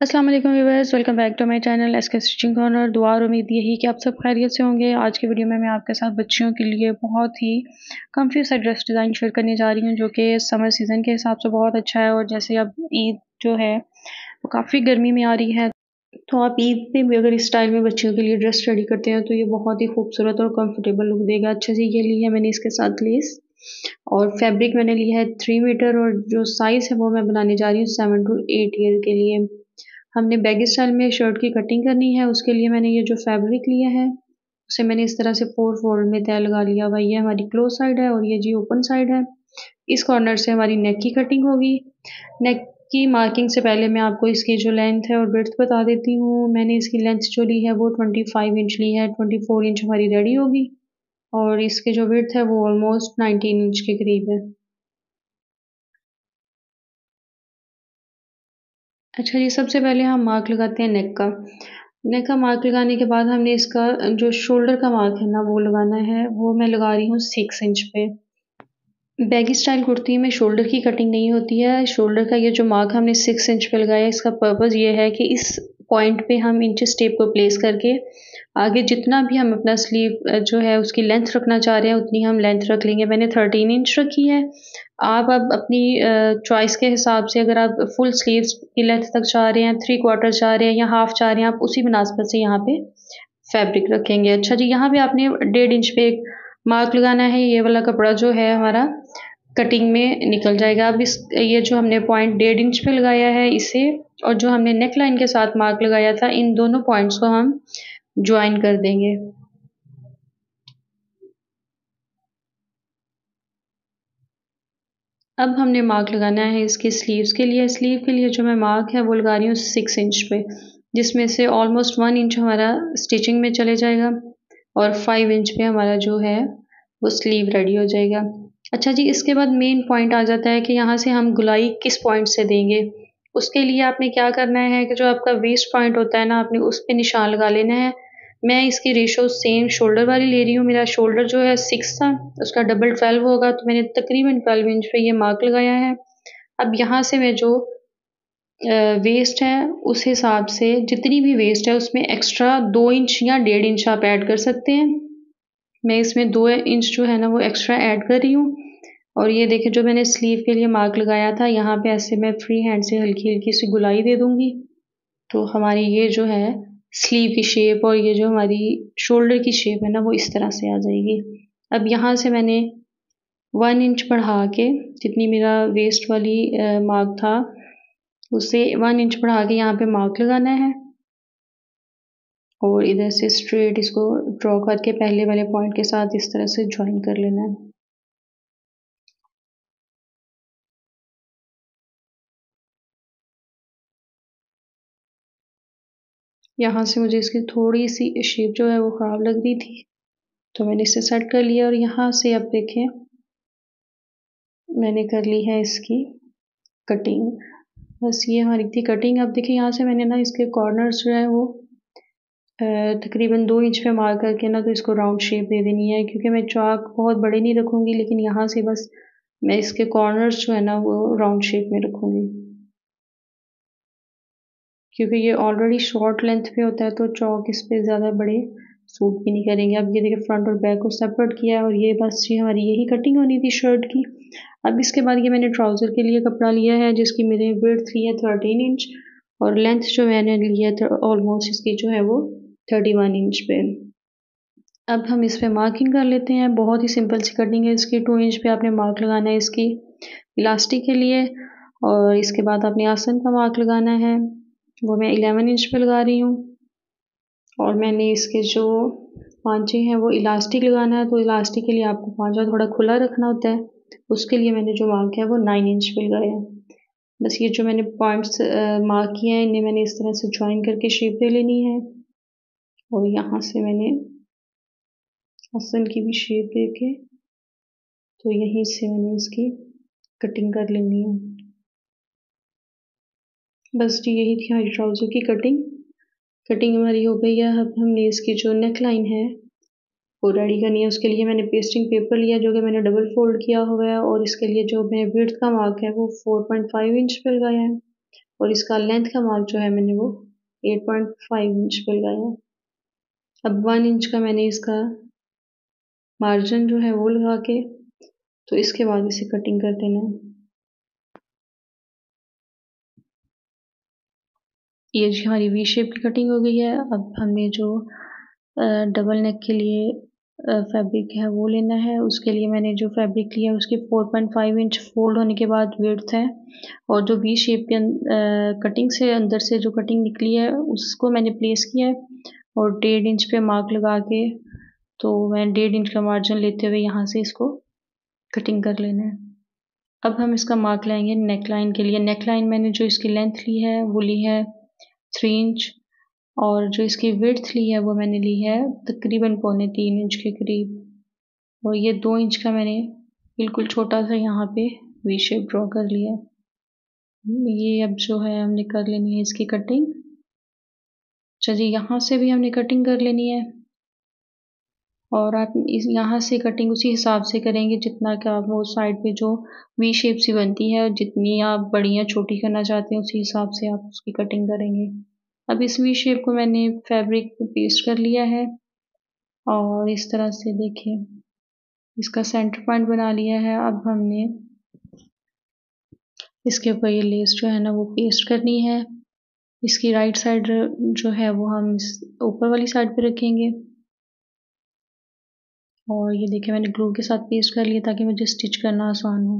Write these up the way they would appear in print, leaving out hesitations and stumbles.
अस्सलाम वालेकुम viewers, welcome back to my channel SK stitching corner. दुआ और उम्मीद यही कि आप सब खैरियत से होंगे। आज की वीडियो में मैं आपके साथ बच्चियों के लिए बहुत ही कम्फी सा ड्रेस डिज़ाइन शेयर करने जा रही हूँ, जो कि समर सीज़न के हिसाब से बहुत अच्छा है। और जैसे अब ईद जो है वो काफ़ी गर्मी में आ रही है, तो आप ईद पे भी अगर इस स्टाइल में बच्चियों के लिए ड्रेस रेडी करते हैं तो ये बहुत ही खूबसूरत और कम्फर्टेबल लुक देगा। अच्छा जी, ये ली है मैंने इसके साथ लेस, और फैब्रिक मैंने लिया है 3 मीटर, और जो साइज़ है वो मैं बनाने जा रही हूँ 7 to 8 ईयर के लिए। हमने बैगी स्टाइल में शर्ट की कटिंग करनी है। उसके लिए मैंने ये जो फैब्रिक लिया है उसे मैंने इस तरह से 4 फोल्ड में तय लगा लिया हुआ। ये हमारी क्लोज साइड है और ये जी ओपन साइड है। इस कॉर्नर से हमारी नेक की कटिंग होगी। नेक की मार्किंग से पहले मैं आपको इसकी जो लेंथ है और विड्थ बता देती हूँ। मैंने इसकी लेंथ जो ली है वो 25 इंच ली है। 24 इंच हमारी रेडी होगी, और इसके जो विड्थ है वो ऑलमोस्ट 19 इंच के करीब है। अच्छा जी, सबसे पहले हम मार्क लगाते हैं नेक का। नेक का मार्क लगाने के बाद हमने इसका जो शोल्डर का मार्क है ना वो लगाना है। वो मैं लगा रही हूँ 6 इंच पे। बैगी स्टाइल कुर्ती में शोल्डर की कटिंग नहीं होती है। शोल्डर का ये जो मार्क हमने 6 इंच पे लगाया, इसका पर्पज़ ये है कि इस पॉइंट पे हम इंचेस टेप को प्लेस करके आगे जितना भी हम अपना स्लीव जो है उसकी लेंथ रखना चाह रहे हैं उतनी हम लेंथ रख लेंगे। मैंने 13 इंच रखी है। आप अब अपनी चॉइस के हिसाब से, अगर आप फुल स्लीव्स की लेंथ तक चाह रहे हैं, 3/4 चाह रहे हैं या हाफ चाह रहे हैं, आप उसी मुनासबत से यहाँ पे फैब्रिक रखेंगे। अच्छा जी, यहाँ पे आपने 1.5 इंच पे एक मार्क लगाना है। ये वाला कपड़ा जो है हमारा कटिंग में निकल जाएगा। अब इस ये जो हमने पॉइंट 1.5 इंच पे लगाया है इसे, और जो हमने नेक लाइन के साथ मार्क लगाया था, इन दोनों पॉइंट्स को हम ज्वाइन कर देंगे। अब हमने मार्क लगाना है इसकी स्लीव्स के लिए। स्लीव के लिए जो मैं मार्क है वो लगा रही हूँ 6 इंच पे, जिसमें से ऑलमोस्ट 1 इंच हमारा स्टिचिंग में चले जाएगा और 5 इंच पे हमारा जो है वो स्लीव रेडी हो जाएगा। अच्छा जी, इसके बाद मेन पॉइंट आ जाता है कि यहाँ से हम गुलाई किस पॉइंट से देंगे। उसके लिए आपने क्या करना है कि जो आपका वेस्ट पॉइंट होता है ना, आपने उस पर निशान लगा लेना है। मैं इसकी रेशो सेम शोल्डर वाली ले रही हूँ। मेरा शोल्डर जो है 6 था, उसका डबल 12 होगा, तो मैंने तकरीबन 12 इंच पे ये मार्क लगाया है। अब यहाँ से मैं जो वेस्ट है उस हिसाब से, जितनी भी वेस्ट है उसमें एक्स्ट्रा 2 इंच या 1.5 इंच आप ऐड कर सकते हैं। मैं इसमें 2 इंच जो है ना वो एक्स्ट्रा ऐड कर रही हूँ। और ये देखिए, जो मैंने स्लीव के लिए मार्क लगाया था, यहाँ पे ऐसे मैं फ्री हैंड से हल्की हल्की सी गुलाई दे दूंगी, तो हमारी ये जो है स्लीव की शेप और ये जो हमारी शोल्डर की शेप है ना वो इस तरह से आ जाएगी। अब यहाँ से मैंने 1 इंच बढ़ा के, जितनी मेरा वेस्ट वाली मार्क था उससे 1 इंच बढ़ा के यहाँ पे मार्क लगाना है, और इधर से स्ट्रेट इसको ड्रॉ करके पहले वाले पॉइंट के साथ इस तरह से ज्वाइन कर लेना है। यहाँ से मुझे इसकी थोड़ी सी शेप जो है वो ख़राब लग रही थी, तो मैंने इसे सेट कर लिया। और यहाँ से अब देखें, मैंने कर ली है इसकी कटिंग। बस ये हमारी थी कटिंग। अब देखिए, यहाँ से मैंने ना इसके कॉर्नर्स जो है वो तकरीबन 2 इंच पे मार करके ना तो इसको राउंड शेप दे देनी है, क्योंकि मैं चाक बहुत बड़े नहीं रखूँगी, लेकिन यहाँ से बस मैं इसके कॉर्नर्स जो है ना वो राउंड शेप में रखूँगी, क्योंकि ये ऑलरेडी शॉर्ट लेंथ पे होता है तो चौक इस पे ज़्यादा बड़े सूट भी नहीं करेंगे। अब ये देखिए, फ्रंट और बैक को सेपरेट किया है, और ये बस ये हमारी यही कटिंग होनी थी शर्ट की। अब इसके बाद ये मैंने ट्राउज़र के लिए कपड़ा लिया है, जिसकी मैंने विड्थ ली है 13 इंच, और लेंथ जो मैंने ली है तो ऑलमोस्ट इसकी जो है वो 31 इंच पे। अब हम इस पे मार्किंग कर लेते हैं। बहुत ही सिंपल सी कटिंग है इसकी। 2 इंच पे आपने मार्क लगाना है इसकी इलास्टिक के लिए, और इसके बाद आपने आसन का मार्क लगाना है, वो मैं 11 इंच पे लगा रही हूँ। और मैंने इसके जो पांचे हैं वो इलास्टिक लगाना है, तो इलास्टिक के लिए आपको पांचा थोड़ा खुला रखना होता है। उसके लिए मैंने जो मार्क है वो 9 इंच पे लगाया है। बस ये जो मैंने पॉइंट्स मार्क किए हैं, इन्हें मैंने इस तरह से ज्वाइन करके शेप दे लेनी है, और यहाँ से मैंने आसन की भी शेप दे के, तो यहीं से मैंने इसकी कटिंग कर लेनी है। बस जी, यही थी हमारी ट्राउज़र की कटिंग। कटिंग हमारी हो गई है। अब हमने इसकी जो नेक लाइन है वो रेडी करनी है। उसके लिए मैंने पेस्टिंग पेपर लिया, जो कि मैंने डबल फोल्ड किया हुआ है, और इसके लिए जो मैंने विड्थ का मार्क है वो 4.5 इंच पे लगाया है, और इसका लेंथ का मार्क जो है मैंने वो 8.5 इंच पे लगाया। अब 1 इंच का मैंने इसका मार्जिन जो है वो लगा के तो इसके बाद इसे कटिंग कर देना है। ये जी हमारी वी शेप की कटिंग हो गई है। अब हमने जो डबल नेक के लिए फैब्रिक है वो लेना है। उसके लिए मैंने जो फैब्रिक लिया है उसकी 4.5 इंच फोल्ड होने के बाद विड्थ है, और जो वी शेप के कटिंग से अंदर से जो कटिंग निकली है उसको मैंने प्लेस किया है और 1.5 इंच पे मार्क लगा के तो मैं 1.5 इंच का मार्जिन लेते हुए यहाँ से इसको कटिंग कर लेना है। अब हम इसका मार्क लाएंगे नेक लाइन के लिए। नेक लाइन मैंने जो इसकी लेंथ ली है वो ली है 3 इंच, और जो इसकी विड्थ ली है वो मैंने ली है तकरीबन 2.25 इंच के करीब, और ये 2 इंच का मैंने बिल्कुल छोटा सा यहाँ पे वी शेप ड्रॉ कर लिया। ये अब जो है हमने कर लेनी है इसकी कटिंग। अच्छा जी, यहाँ से भी हमने कटिंग कर लेनी है, और आप इस यहाँ से कटिंग उसी हिसाब से करेंगे जितना कि आप वो साइड पे जो वी शेप सी बनती है, जितनी आप बड़ी या छोटी करना चाहते हैं उसी हिसाब से आप उसकी कटिंग करेंगे। अब इस वी शेप को मैंने फैब्रिक पे पेस्ट कर लिया है और इस तरह से देखिए इसका सेंटर पॉइंट बना लिया है। अब हमने इसके ऊपर ये लेस जो है ना वो पेस्ट करनी है। इसकी राइट साइड जो है वो हम इस ऊपर वाली साइड पे रखेंगे, और ये देखिए मैंने ग्लू के साथ पेस्ट कर लिया ताकि मुझे स्टिच करना आसान हो।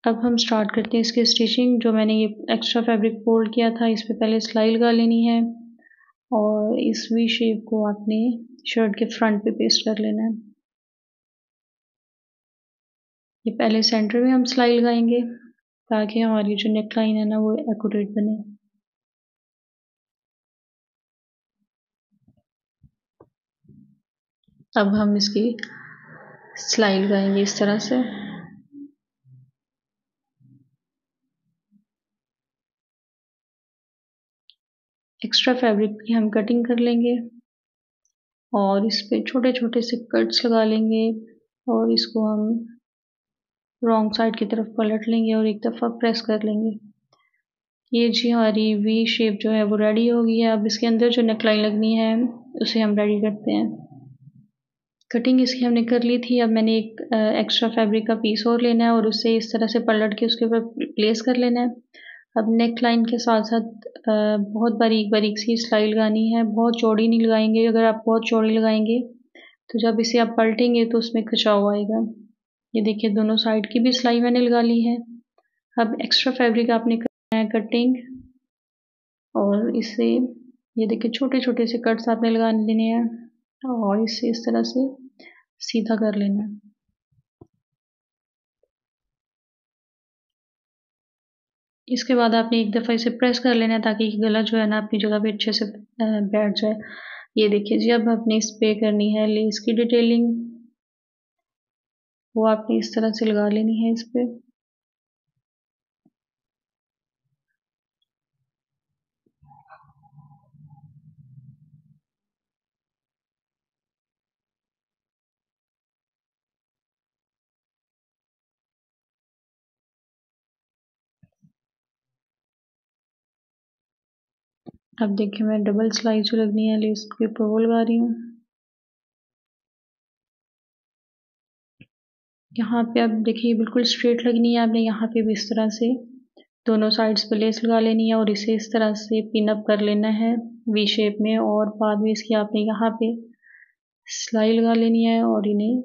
अब हम स्टार्ट करते हैं इसकी स्टिचिंग। जो मैंने ये एक्स्ट्रा फैब्रिक फोल्ड किया था इस पे पहले सिलाई लगा लेनी है, और इस वी शेप को आपने शर्ट के फ्रंट पे पेस्ट कर लेना है। ये पहले सेंटर में हम सिलाई लगाएंगे ताकि हमारी जो नेक लाइन है ना वो एक्यूरेट बने। अब हम इसकी सिलाई लगाएंगे इस तरह से। एक्स्ट्रा फैब्रिक की हम कटिंग कर लेंगे और इस पे छोटे छोटे से कट्स लगा लेंगे, और इसको हम रॉन्ग साइड की तरफ पलट लेंगे और एक दफ़ा प्रेस कर लेंगे। ये जी हमारी वी शेप जो है वो रेडी हो गई है। अब इसके अंदर जो नेक लाइन लगनी है उसे हम रेडी करते हैं। कटिंग इसकी हमने कर ली थी। अब मैंने एक एक्स्ट्रा फैब्रिक का पीस और लेना है और उसे इस तरह से पलट के उसके ऊपर प्लेस कर लेना है। अब नेक लाइन के साथ साथ बहुत बारीक बारीक सी सिलाई लगानी है, बहुत चौड़ी नहीं लगाएंगे। अगर आप बहुत चौड़ी लगाएंगे तो जब इसे आप पलटेंगे तो उसमें खिंचाव आएगा। ये देखिए दोनों साइड की भी सिलाई मैंने लगा ली है। अब एक्स्ट्रा फैब्रिक आपने करना है कटिंग, और इसे ये देखिए छोटे छोटे से कट्स आपने लगा लेने हैं और इसे इस तरह से सीधा कर लेना है। इसके बाद आपने एक दफ़ा इसे प्रेस कर लेना है ताकि गला जो है ना अपनी जगह पे अच्छे से बैठ जाए। ये देखिए जी, अब आपने इस पे करनी है लेस की डिटेलिंग, वो आपने इस तरह से लगा लेनी है इस पे। अब देखिए मैं डबल सिलाई जो लगनी है लेस के ऊपर वो लगा रही हूँ। यहाँ पे अब देखिए बिल्कुल स्ट्रेट लगनी है। आपने यहाँ पे भी इस तरह से दोनों साइड्स पे लेस लगा लेनी है और इसे इस तरह से पिन अप कर लेना है वी शेप में, और बाद में इसकी आपने यहाँ पे सिलाई लगा लेनी है और इन्हें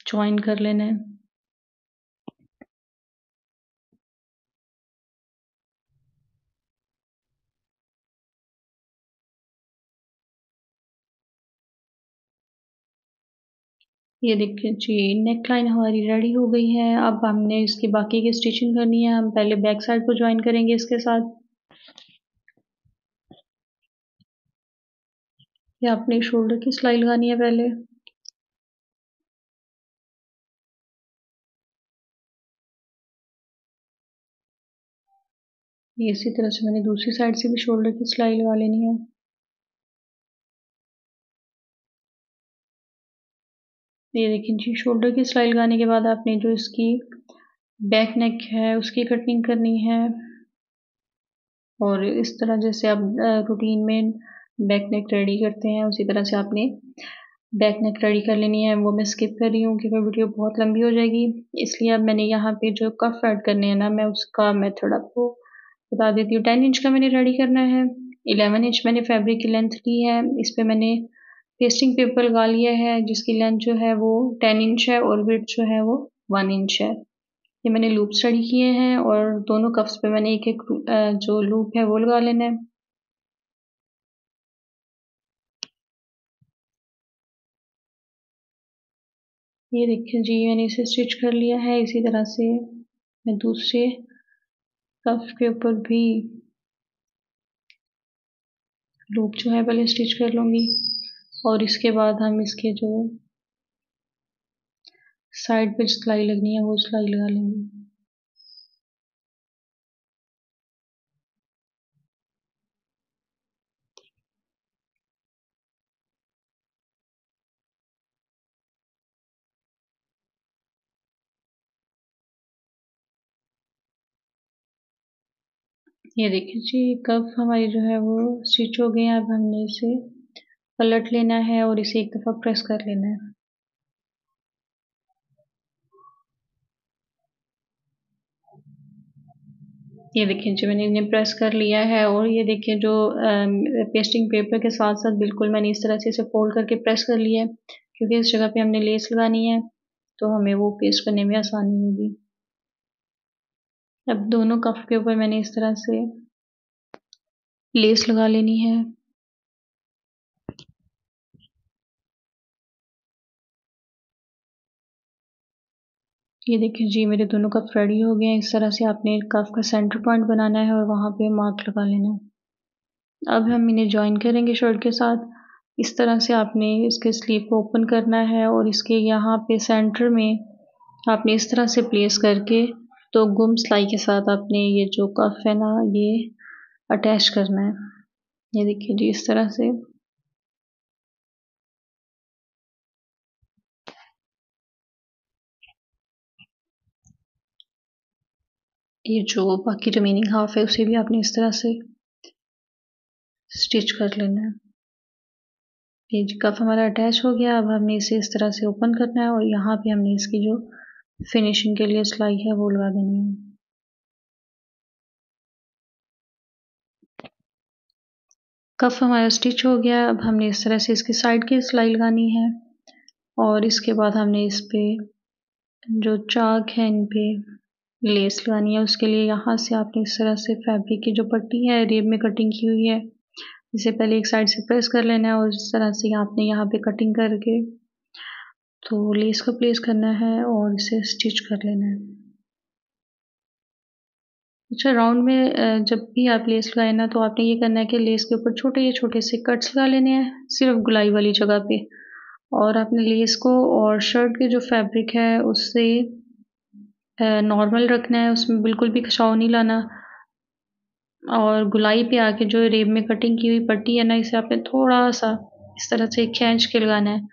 ज्वाइन कर लेना है। ये देखिए जी नेक लाइन हमारी रेडी हो गई है। अब हमने इसकी बाकी की स्टिचिंग करनी है। हम पहले बैक साइड को ज्वाइन करेंगे इसके साथ। ये आपने शोल्डर की सिलाई लगानी है पहले। ये इसी तरह से मैंने दूसरी साइड से भी शोल्डर की सिलाई लगा लेनी है। ये देखिए जी, शोल्डर की सिलाई लगाने के बाद आपने जो इसकी बैक नेक है उसकी कटिंग करनी है। और इस तरह जैसे आप रूटीन में बैक नेक रेडी करते हैं उसी तरह से आपने बैक नेक रेडी कर लेनी है। वो मैं स्किप कर रही हूँ क्योंकि वीडियो बहुत लंबी हो जाएगी, इसलिए अब मैंने यहाँ पे जो कफ ऐड करने हैं ना, मैं उसका मेथड आपको बता देती हूँ। 10 इंच का मैंने रेडी करना है। 11 इंच मैंने फैब्रिक की लेंथ ली है। इस पे मैंने पेस्टिंग पेपर लगा लिया है जिसकी लेंथ जो है वो 10 इंच है और विड्थ जो है वो 1 इंच है। ये मैंने लूप स्टडी किए हैं और दोनों कफ्स पे मैंने एक एक जो लूप है वो लगा लेना है। ये देखिए जी, मैंने इसे स्टिच कर लिया है। इसी तरह से मैं दूसरे कफ के ऊपर भी लूप जो है पहले स्टिच कर लूँगी और इसके बाद हम इसके जो साइड पे सिलाई लगनी है वो सिलाई लगा लेंगे। ये देखिए जी, कफ हमारी जो है वो स्टिच हो गई है। अब हमने इसे पलट लेना है और इसे एक दफ़ा प्रेस कर लेना है। ये देखिए जी, मैंने इन्हें प्रेस कर लिया है और ये देखिए जो पेस्टिंग पेपर के साथ साथ बिल्कुल मैंने इस तरह से इसे फोल्ड करके प्रेस कर लिया है क्योंकि इस जगह पे हमने लेस लगानी है तो हमें वो पेस्ट करने में आसानी होगी। अब दोनों कफ के ऊपर मैंने इस तरह से लेस लगा लेनी है। ये देखिए जी, मेरे दोनों कप रेडी हो गए हैं। इस तरह से आपने कफ का सेंटर पॉइंट बनाना है और वहाँ पे मार्क लगा लेना है। अब हम इन्हें जॉइन करेंगे शर्ट के साथ। इस तरह से आपने इसके स्लीव को ओपन करना है और इसके यहाँ पे सेंटर में आपने इस तरह से प्लेस करके तो गुम सिलाई के साथ आपने ये जो कफ है ना ये अटैच करना है। ये देखिए जी, इस तरह से। ये जो बाकी रिमेनिंग हाफ है उसे भी आपने इस तरह से स्टिच कर लेना है। ये कफ हमारा अटैच हो गया। अब हमने इसे इस तरह से ओपन करना है और यहाँ पे हमने इसकी जो फिनिशिंग के लिए सिलाई है वो लगा देनी है। कफ हमारा स्टिच हो गया। अब हमने इस तरह से इसकी साइड की सिलाई लगानी है और इसके बाद हमने इस पे जो चाक है इन पे लेस लगानी है। उसके लिए यहाँ से आपने इस तरह से फैब्रिक की जो पट्टी है रेब में कटिंग की हुई है इसे पहले एक साइड से प्रेस कर लेना है और इस तरह से आपने यहाँ पे कटिंग करके तो लेस को प्लेस करना है और इसे स्टिच कर लेना है। अच्छा, राउंड में जब भी आप लेस लगाए ना तो आपने ये करना है कि लेस के ऊपर छोटे छोटे से कट्स लगा लेने हैं सिर्फ गुलाई वाली जगह पे। और आपने लेस को और शर्ट के जो फैब्रिक है उससे नॉर्मल रखना है, उसमें बिल्कुल भी खिंचाव नहीं लाना। और गुलाई पे आके जो रेब में कटिंग की हुई पट्टी है ना इसे आपने थोड़ा सा इस तरह से खींच के लगाना है।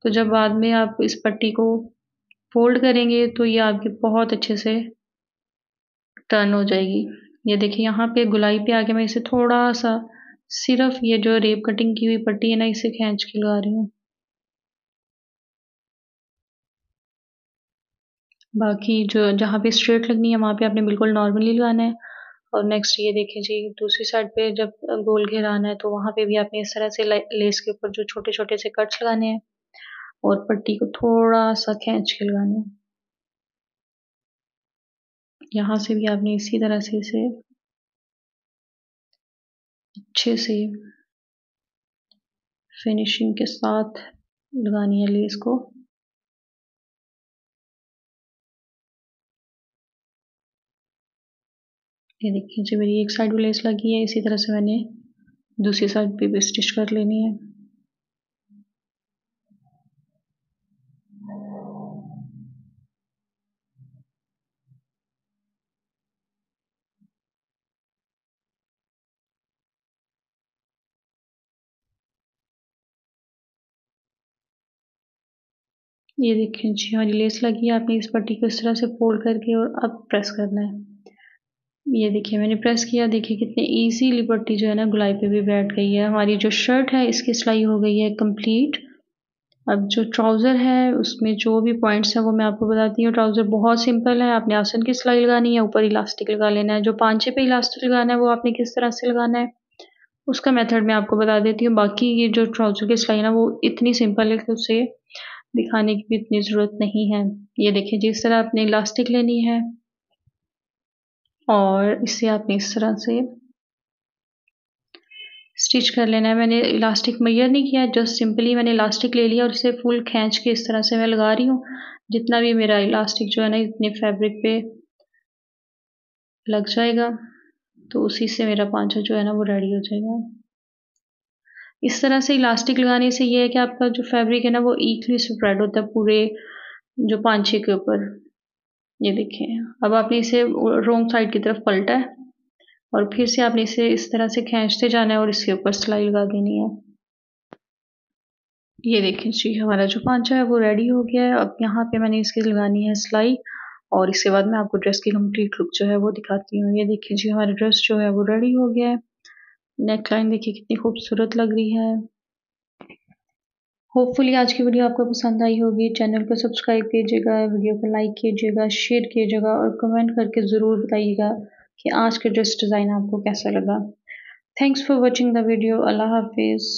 तो जब बाद में आप इस पट्टी को फोल्ड करेंगे तो ये आपके बहुत अच्छे से टर्न हो जाएगी। ये देखिए यहाँ पे गुलाई पे आके मैं इसे थोड़ा सा सिर्फ ये जो रेप कटिंग की हुई पट्टी है ना इसे खींच के लगा रही हूँ। बाकी जो जहाँ पे स्ट्रेट लगनी है वहाँ पे आपने बिल्कुल नॉर्मली लगाना है। और नेक्स्ट ये देखिए जी, दूसरी साइड पे जब गोल घेराना है तो वहाँ पे भी आपने इस तरह से लेस के ऊपर जो छोटे छोटे से कट्स लगाने हैं और पट्टी को थोड़ा सा खींच के लगाना है। यहाँ से भी आपने इसी तरह से इसे अच्छे से फिनिशिंग के साथ लगानी है लेस को। ये देखिए जी, मेरी एक साइड भी लेस लगी है। इसी तरह से मैंने दूसरी साइड पे भी स्टिच कर लेनी है। ये देखिए जी हमारी लेस लगी है। आपने इस पट्टी को इस तरह से फोल्ड करके और अब प्रेस करना है। ये देखिए मैंने प्रेस किया, देखिए कितने इजीली पट्टी जो है ना गुलाई पे भी बैठ गई है। हमारी जो शर्ट है इसकी सिलाई हो गई है कंप्लीट। अब जो ट्राउज़र है उसमें जो भी पॉइंट्स हैं वो मैं आपको बताती हूँ। ट्राउज़र बहुत सिंपल है, आपने आसन की सिलाई लगानी है, ऊपर इलास्टिक लगा लेना है। जो पांचे पे इलास्टिक लगाना है वो आपने किस तरह से लगाना है उसका मेथड मैं आपको बता देती हूँ। बाकी ये जो ट्राउज़र की सिलाई है ना वो इतनी सिंपल है कि उसे दिखाने की भी इतनी ज़रूरत नहीं है। ये देखिए जिस तरह आपने इलास्टिक लेनी है और इसे आपने इस तरह से स्टिच कर लेना है। मैंने इलास्टिक मेजर नहीं किया, जस्ट सिंपली मैंने इलास्टिक ले लिया और इसे फुल खींच के इस तरह से मैं लगा रही हूँ। जितना भी मेरा इलास्टिक जो है ना इतने फैब्रिक पे लग जाएगा तो उसी से मेरा पांचा जो है ना वो रेडी हो जाएगा। इस तरह से इलास्टिक लगाने से ये है कि आपका जो फैब्रिक है ना वो इक्वली स्प्रेड होता है पूरे जो पांचे के ऊपर। ये देखिए अब आपने इसे रोंग साइड की तरफ पलटा है और फिर से आपने इसे इस तरह से खींचते जाना है और इसके ऊपर सिलाई लगा देनी है। ये देखिए जी हमारा जो पांचा है वो रेडी हो गया है। अब यहाँ पे मैंने इसकी लगानी है सिलाई और इसके बाद मैं आपको ड्रेस की कंप्लीट लुक जो है वो दिखाती हूँ। ये देखिए जी हमारा ड्रेस जो है वो रेडी हो गया है। नेक लाइन देखिए कितनी खूबसूरत लग रही है। होपफुली आज की वीडियो आपको पसंद आई होगी। चैनल को सब्सक्राइब कीजिएगा, वीडियो को लाइक कीजिएगा, शेयर कीजिएगा और कमेंट करके ज़रूर बताइएगा कि आज के ड्रेस डिज़ाइन आपको कैसा लगा। Thanks for watching the video. Allah हाफिज़।